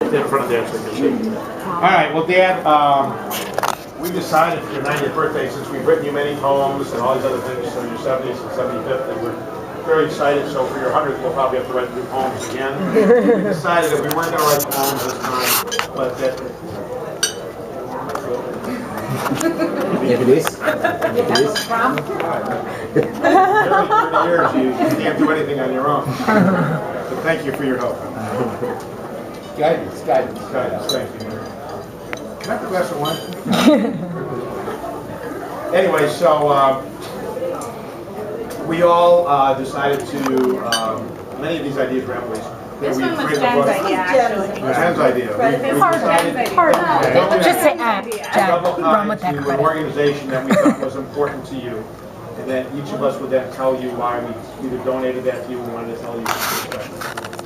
In front of Dad so you can see. All right, well, Dad, we decided for your 90th birthday, since we've written you many poems and all these other things for your 70th and 75th, that we're very excited. So for your 100th, we'll probably have to write new poems again. We decided that we weren't going to write poems this time, but that. If it is. Years, you can't do anything on your own. So thank you for your help. Guidance. Thank you. Can I have a glass of wine? Anyway, so we all decided to, many of these ideas were Emily's. This one was Jen's idea, actually. Jen's idea. Just say Jen. Run with that To an credit. organization that we thought was important to you, and then each of us would then tell you why we either donated that to you or wanted to tell you.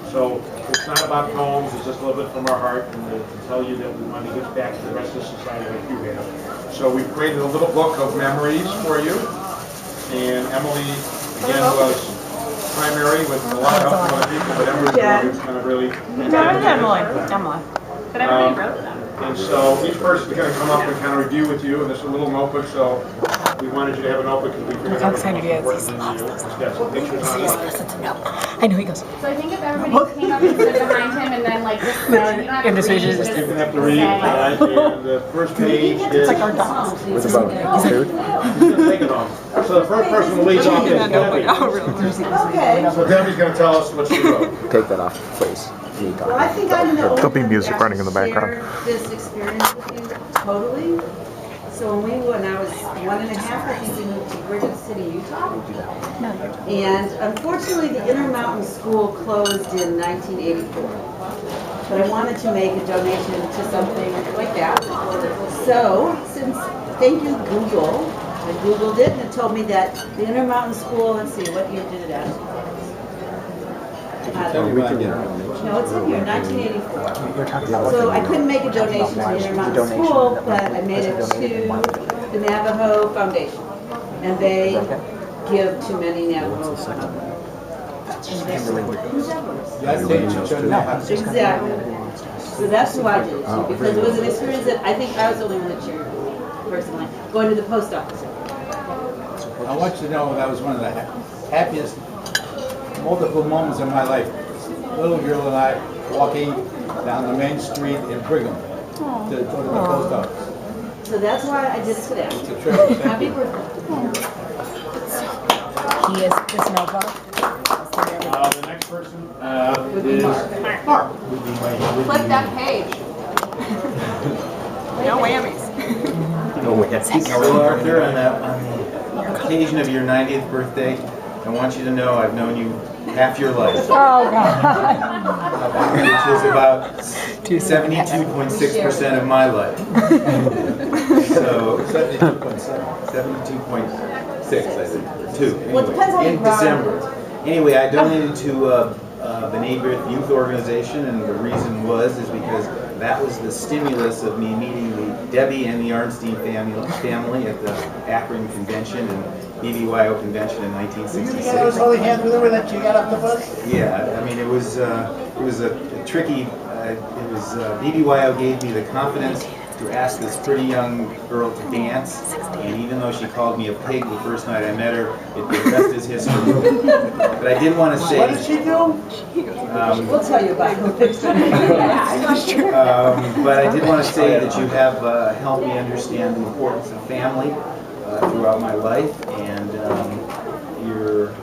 So it's not about poems, it's just a little bit from our heart, and to tell you that we want to give back to the rest of society like you have. So we've created a little book of memories for you, and Emily, again, was primary with a lot of help from other people, but Emily was kind of really... Emily. But everybody wrote them. And so each person is going to come up and kind of review with you, and there's a little notebook, so we wanted you to have a notebook because we figured out excited he is. important than you. It's got some pictures on it. I know he goes. So I think if everybody came up and stood behind him and then like just said, you don't have to read, Just- just You don't have to read, all right? And the first page is... It's like our dogs. What's about food? He's going to take it off. So the first person to lead off is Debbie. So Debbie's going to tell us what she wrote. Take that off, please. Well, I think I'm the There'll be music running in the background. This experience with you totally. So when I was 1.5, I think we moved to Bridget City, Utah. And unfortunately, the Intermountain School closed in 1984. But I wanted to make a donation to something like that. So thank you, Google. I Googled it and it told me that the Intermountain School, let's see, what year did it end? We can get it. No, it's in here, 1984. So I couldn't make a donation to the Intermountain School, but I made it to the Navajo Foundation. And they give to many Navajo. Exactly. So that's who I did it to, because it was an experience that I think I was the only one that cheered, personally, going to the post office. I want you to know that was one of the happiest, multiple moments of my life. Little girl and I walking down the main street in Brigham to go to the post office. So that's why I did it to them. It's a treasure. Happy birthday. He is this notebook. The next person is Mark. flip that page. No whammies. No way. Well, Arthur, on the occasion of your 90th birthday, I want you to know I've known you half your life, Oh, God. which is about 72.6% of my life. So 72.6, I think, 2. Well, it depends how Anyway, you in round. December. Anyway, I donated to the Neighborhood Youth Organization, and the reason is because that was the stimulus of me meeting Debbie and the Arnstein family at the Akron Convention and BBYO Convention in 1966. holding hands with her that you got off the bus? Yeah, I mean it was a tricky. BBYO gave me the confidence to ask this pretty young girl to dance, and even though she called me a pig the first night I met her, the rest is history. But I did want to say. What did she do? We'll tell you about it. But I did want to say that you have helped me understand the importance of family throughout my life, and your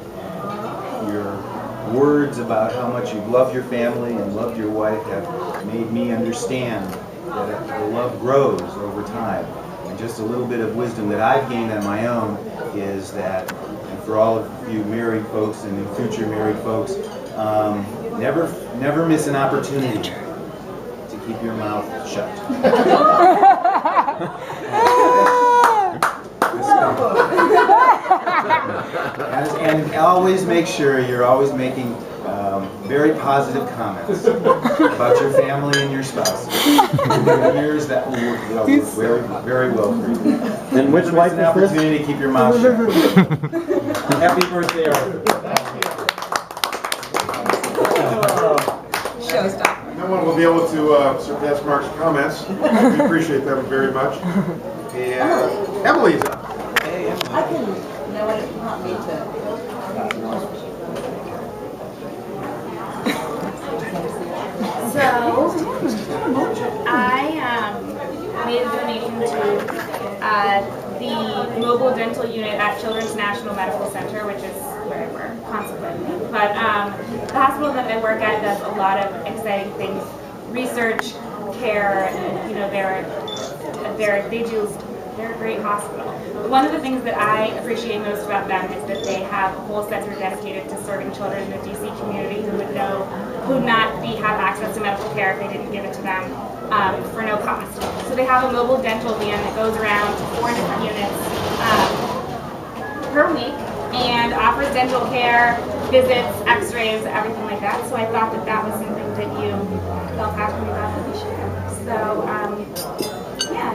words about how much you love your family and loved your wife have made me understand that the love grows over time. And just a little bit of wisdom that I've gained on my own is that, and for all of you married folks and future married folks, never miss an opportunity to keep your mouth shut. And always make sure you're always making very positive comments about your family and your spouse. Years that will work very, very well for you. And which wife An is this? opportunity to keep your mouth shut. Happy birthday, Arthur. Showstopper. No one will be able to surpass Mark's comments. We appreciate them very much. And Emily's up. I can, you know what, if you want me to. So, I made a donation to the mobile dental unit at Children's National Medical Center, which is where I work consequently. But the hospital that I work at does a lot of exciting things, research, care, and, you know, they're a great hospital. But one of the things that I appreciate most about them is that they have a whole center dedicated to serving children in the DC community who would not have access to medical care if they didn't give it to them for no cost. So they have a mobile dental van that goes around to 4 different units per week and offers dental care, visits, x-rays, everything like that. So I thought that that was something that you felt passionate about that we share. So yeah,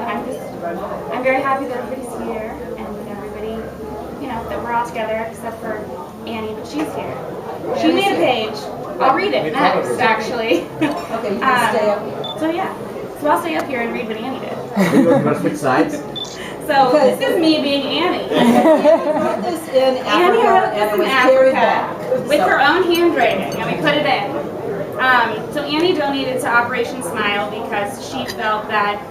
I'm very happy that everybody's here and that everybody, you know, that we're all together except for Annie, but she's here. She made a page. I'll read it next, actually. Okay, you can stay up here. So yeah, so I'll stay up here and read what Annie did. You want to switch sides? So this is me being Annie. Annie wrote this in Annie Africa wrote and this it in was carried Africa back. with So- her own handwriting, and we put it in. So Annie donated to Operation Smile because she felt that,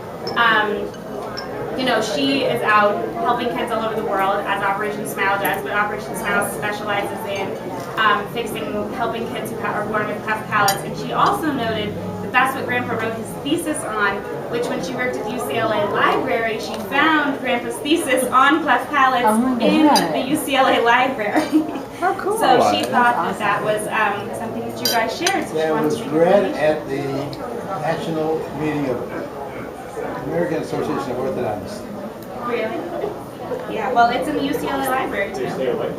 you know, she is out helping kids all over the world, as Operation Smile does, but Operation Smile specializes in helping kids who are born with cleft palates. And she also noted that that's what Grandpa wrote his thesis on, which when she worked at the UCLA library, she found Grandpa's thesis on cleft palates in the UCLA library. Oh, cool. So she thought that that was something that you guys shared. So she Yeah, it wanted was to make a read donation. at the national meeting of American Association of Orthodontists. Really? Yeah, well, it's in the UCLA library too. Stay away.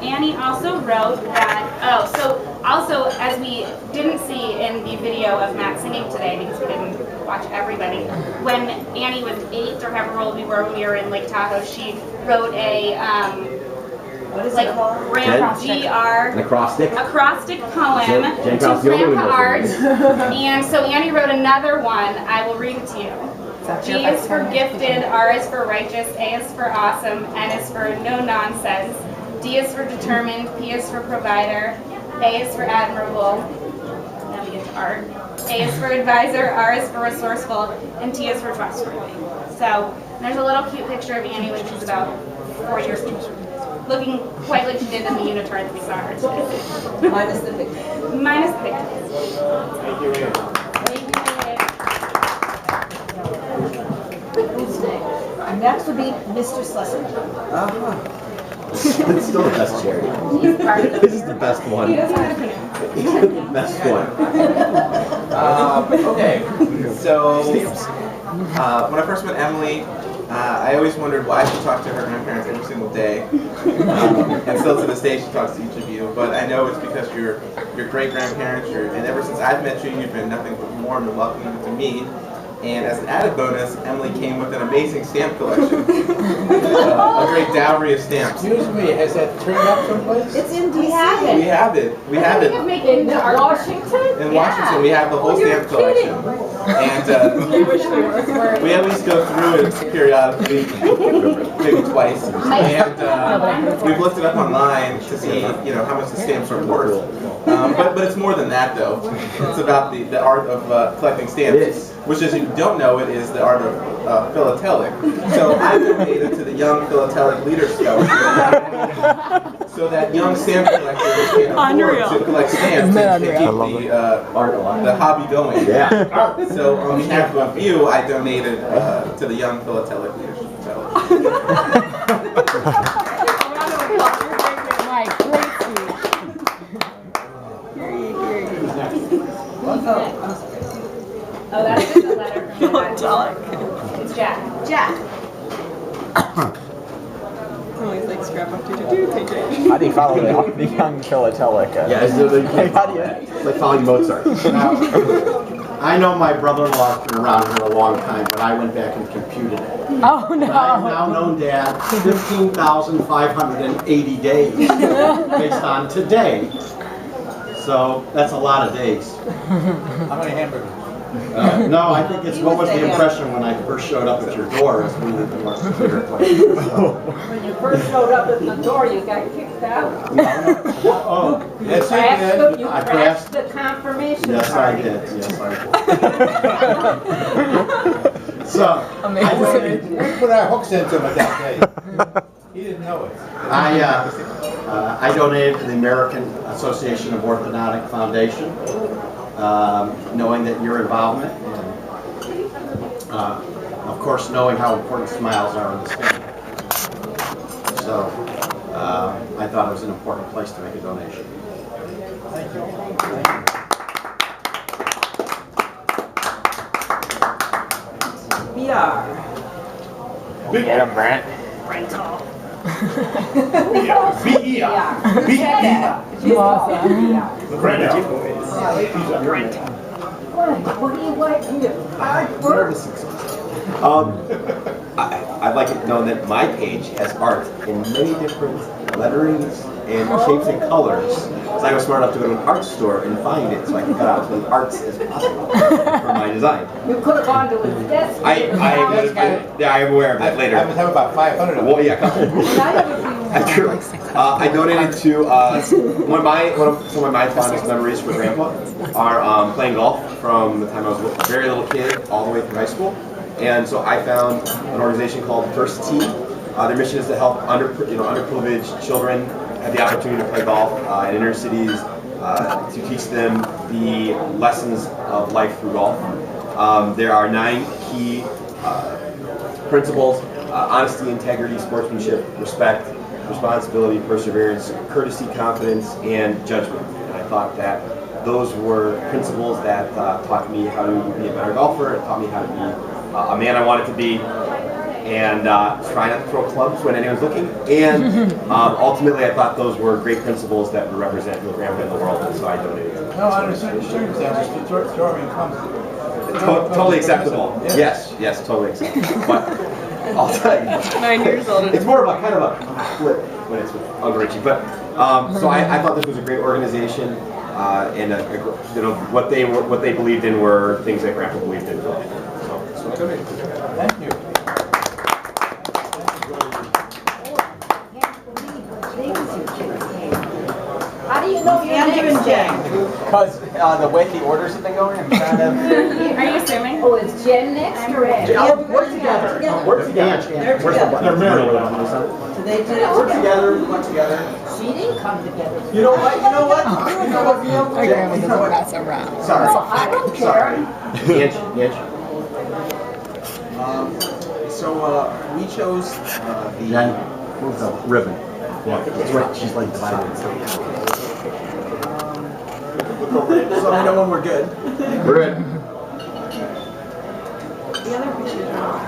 Annie also wrote that, also as we didn't see in the video of Matt singing today, because we didn't watch everybody, when Annie was 8 or however old we were in Lake Tahoe, she wrote a, What is like, it called? An acrostic. acrostic poem Jen to Cross, the only Grandpa one Art. knows what And so Annie wrote another one. I will read it to you. G is for gifted, R is for righteous, A is for awesome, N is for no nonsense, D is for determined, P is for provider, A is for admirable, now we get to art, A is for advisor, R is for resourceful, and T is for trustworthy. So there's a little cute picture of Annie when she's about 4 years old, looking quite like she did in the unitard that we saw her today. Minus the picture. Minus the pictures. Thank you, Ann. Thank you. Next would be Mr. Schlesinger. It's still the best charity. He's part of This is the best one. He doesn't have to pronounce. The best one. Okay, so Stamps. when I first met Emily, I always wondered why she talked to her grandparents every single day, and still to this day she talks to each of you. But I know it's because you're great grandparents, and ever since I've met you, you've been nothing but warm and welcoming to me. And as an added bonus, Emily came with an amazing stamp collection, a great dowry of stamps. Excuse me, has that turned up someplace? It's in DC. We have We it. have it. We have it. In Washington? In Washington, we have the whole stamp collection. And we at least go through it periodically, maybe twice. And we've looked it up online to see, you know, how much the stamps are worth. But it's more than that, though. It's about the art of collecting stamps. It is. Which, as you don't know, it is the art of philatelic. So I donated to the Young Philatelic Leaders Scholarship, so that young stamp collectors can afford to collect stamps and keep the hobby going. Yeah. So on behalf of you, I donated to the Young Philatelic Leadership Scholarship. Mike, great speech. Oh, that's just a letter from my dad. It's Jack. Jack. Always like Scrapbook. Take it. How do you follow the young philatelic? Yeah, it's like, how do you? It's like following Mozart. I know my brother-in-law's been around here a long time, but I went back and computed it. Oh, And I've now known Dad 15,580 days based on today. So that's a lot of days. How many hamburgers? No, I think it's what was the impression when I first showed up at your door as we lived in a bigger place. When you first showed up at the door, you got kicked out. Oh, yes, You I crashed passed. the confirmation Yes, I party. did. Yes, I did. So, We put our hooks into him at that day. He didn't know it. I donated to the American Association of Orthodontic Foundation, knowing that your involvement, and of course knowing how important smiles are in this family. So I thought it was an important place to make a donation. Thank you. BR. Get him, Brent. Rental. You What do you like in your artwork? I'd like it known that my page has art in many different letterings and shapes and colors. So I was smart enough to go to an art store and find it so I could cut out as many arts as possible for my design. You could have gone to his desk. I'm aware of it later. I was having about 500 of them. Well, yeah, true. I donated to some of my fondest memories for Grandpa are playing golf from the time I was a very little kid all the way through high school. And so I found an organization called First Tee. Their mission is to help underprivileged children have the opportunity to play golf in inner cities, to teach them the lessons of life through golf. There are 9 key principles: honesty, integrity, sportsmanship, respect, responsibility, perseverance, courtesy, confidence, and judgment. And I thought that those were principles that taught me how to be a better golfer. It taught me how to be a man I wanted to be, and try not to throw clubs when anyone's looking. And ultimately, I thought those were great principles that would represent your grandpa in the world, and so I donated to them. No, under certain circumstances, throwing comes. Totally acceptable. Yes, totally acceptable. But I'll tell you, 9 years old. it's more of a kind of a flip when it's with Uncle Richie. But so I thought this was a great organization, and what they believed in were things that Grandpa believed in. So that's what I donated. Thank you. How do you know your Andrew and Jen. Because the way the orders have been going, I'm trying to... Are you assuming? Oh, is Jen next or Ed? We're together. We're together. They're together. They're married. So they did it We're together. together. We're together. She didn't come together. You know what? Neil? My grandma doesn't mess around. Sorry. I don't care. So we chose Jen, move the ribbon. Yeah, it's right. She's like divided. So I know when we're good. We're good. The other pictures are.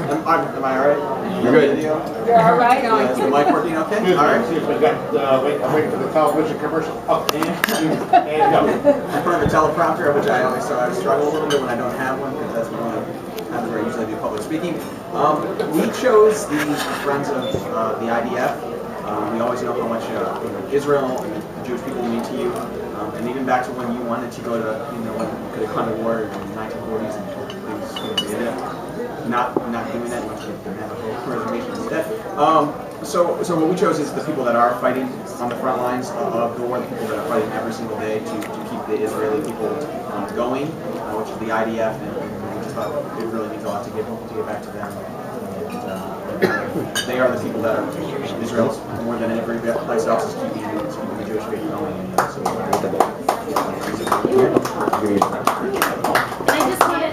Am I alright? You're good. Video? You're all right. Is the mic working okay? Excuse me, Alright. see if we got, I'm waiting for the television commercial. Up and go. I put on the teleprompter, which I always struggle a little bit when I don't have one, because that's one of where I usually do public speaking. We chose the Friends of the IDF. We always know how much Israel and the Jewish people mean to you, and even back to when you wanted to go to, when you could have gone to war in the 1940s and things, you ended up not doing that. You went to the Navajo reservation instead. So what we chose is the people that are fighting on the front lines of the war, the people that are fighting every single day to keep the Israeli people going, which is the IDF, and we just thought it really means a lot to give back to them. And they are the people that are Israel's more than every place else is keeping the Jewish faith going. And so And I just wanted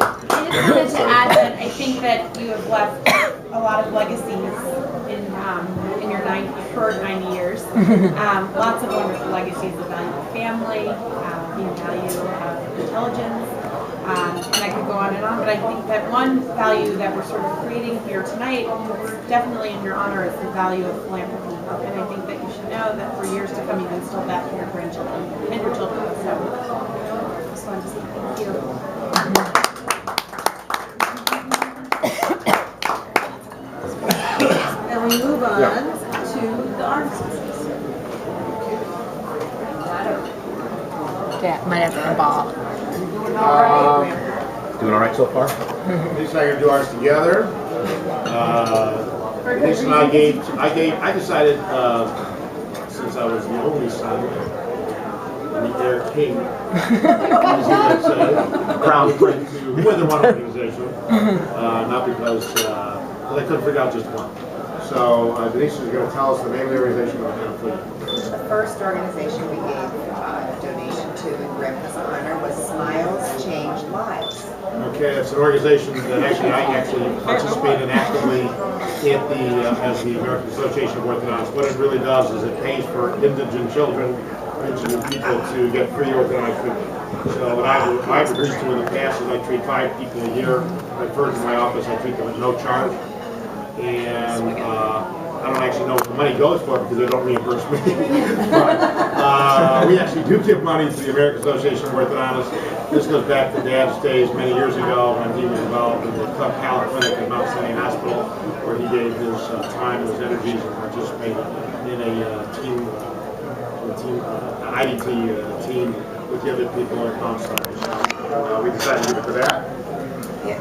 to add that I think that you have left a lot of legacies in your short 90 years. Lots of wonderful legacies: the value of family, the value of intelligence, and I could go on, but I think that one value that we're sort of creating here tonight, definitely in your honor, is the value of philanthropy. And I think that you should know that for years to come, you can instill that in your grandchildren and your children. So just wanted to say thank you. might have to involve. Doing all right so far? Denise and I are gonna do ours together. Denise and I decided, since I was the only son, the heir king, crown prince to more than one organization, not because I couldn't figure out just one. So Denise is going to tell us the name of the organization we're going to put. The first organization we gave a donation to in Grandpa's honor was Smiles Change Lives. Okay, it's an organization that I participated actively at as the American Association of Orthodontists. What it really does is it pays for indigent children, indigent people to get free orthodontic treatment. So what I've agreed to in the past is I treat 5 people a year. At first in my office, I treat them at no charge. And I don't actually know what the money goes for because they don't reimburse me. But we actually do give money to the American Association of Orthodontists. This goes back to Dad's days many years ago when he was involved in the Club Palate Clinic at Mount Sinai Hospital, where he gave his time and his energies and participated in a IDT team with the other people at Mount Sinai. So we decided to give it to that.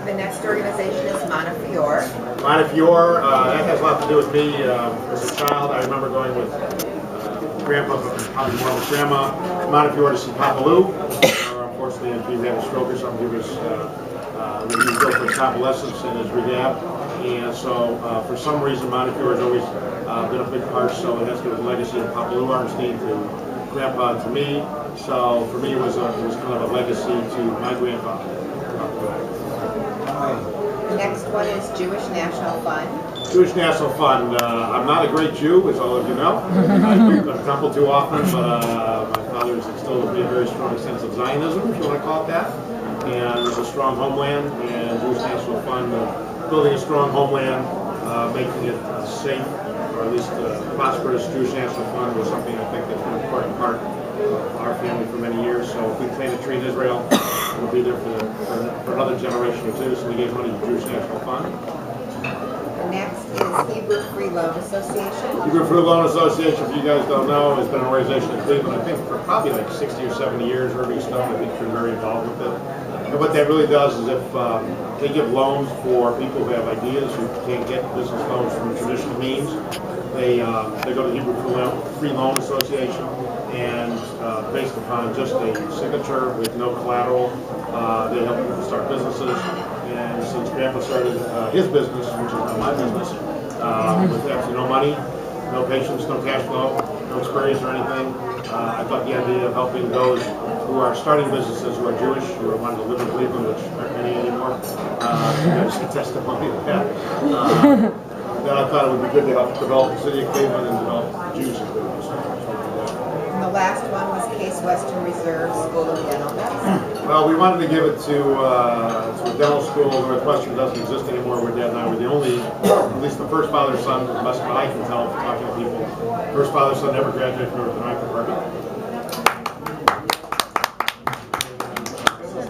The next organization is Montefiore. Montefiore, that has a lot to do with me as a child. I remember going with Grandpa, probably more with Grandma, Montefiore to see Papa Lou. Unfortunately, he had a stroke or something. He was built for convalescence in his rehab. And so, for some reason, Montefiore has always been a big part. So it has to do with the legacy of Papa Lou Arnstein to Grandpa and to me. So for me, it was kind of a legacy to my grandfather. The next one is Jewish National Fund. Jewish National Fund. I'm not a great Jew, as all of you know. I don't go to temple too often, but my father's instilled in me a very strong sense of Zionism, if you want to call it that. And there's a strong homeland, and Jewish National Fund, building a strong homeland, making it safe, or at least prosperous. Jewish National Fund was something I think that's been an important part of our family for many years. So if we plant a tree in Israel, we'll be there for another generation or two. So we gave money to the Jewish National Fund. Next is Hebrew Free Loan Association. Hebrew Free Loan Association, if you guys don't know, has been an organization in Cleveland, I think, for probably like 60 or 70 years. Irving Stone, I think, has been very involved with it. And what that really does is if they give loans for people who have ideas who can't get business loans from traditional means, they go to the Hebrew Free Loan Association, and based upon just a signature with no collateral, they help people start businesses. And since Grandpa started his business, which is not my business, with absolutely no money, no patience, no cash flow, no experience or anything, I thought the idea of helping those who are starting businesses who are Jewish, who are wanting to live in Cleveland, which aren't many anymore, you guys can testimony to that. Then I thought it would be good to help develop the city of Cleveland and develop Jews in Cleveland. And the last one was Case Western Reserve School of Dental Medicine. Well, we wanted to give it to a dental school. Northwestern doesn't exist anymore. We're Dad and I were the only, at least the first father-son, the best I can tell from talking to people, first father-son ever graduated from orthodontic department.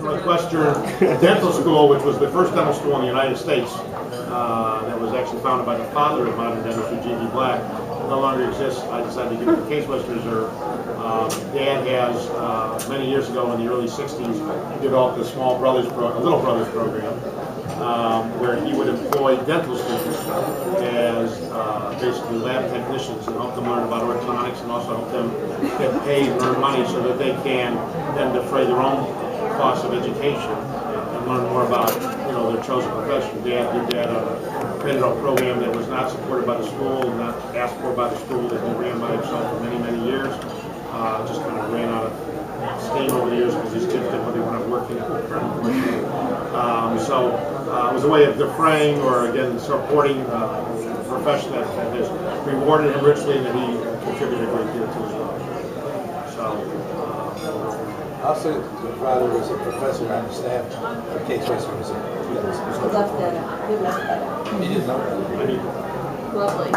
Northwestern Dental School, which was the first dental school in the United States, that was actually founded by the father of modern dentistry, G.D. Black, no longer exists. I decided to give it to Case Western Reserve. Dad has, many years ago in the early 60s, developed a Little Brothers program, where he would employ dental students as basically lab technicians and help them learn about orthodontics and also help them get paid and earn money so that they can then defray their own costs of education and learn more about their chosen profession. Dad created a program that was not supported by the school, not asked for by the school, that he ran by himself for many, many years. Just kind of ran out of steam over the years because these kids didn't really want to work in so it was a way of defraying or again supporting a profession that has rewarded him richly and that he contributed a great deal to as well. Also, your father was a professor on the staff of Case Western Reserve. He left that out. He left that out. You didn't know that? Lovely.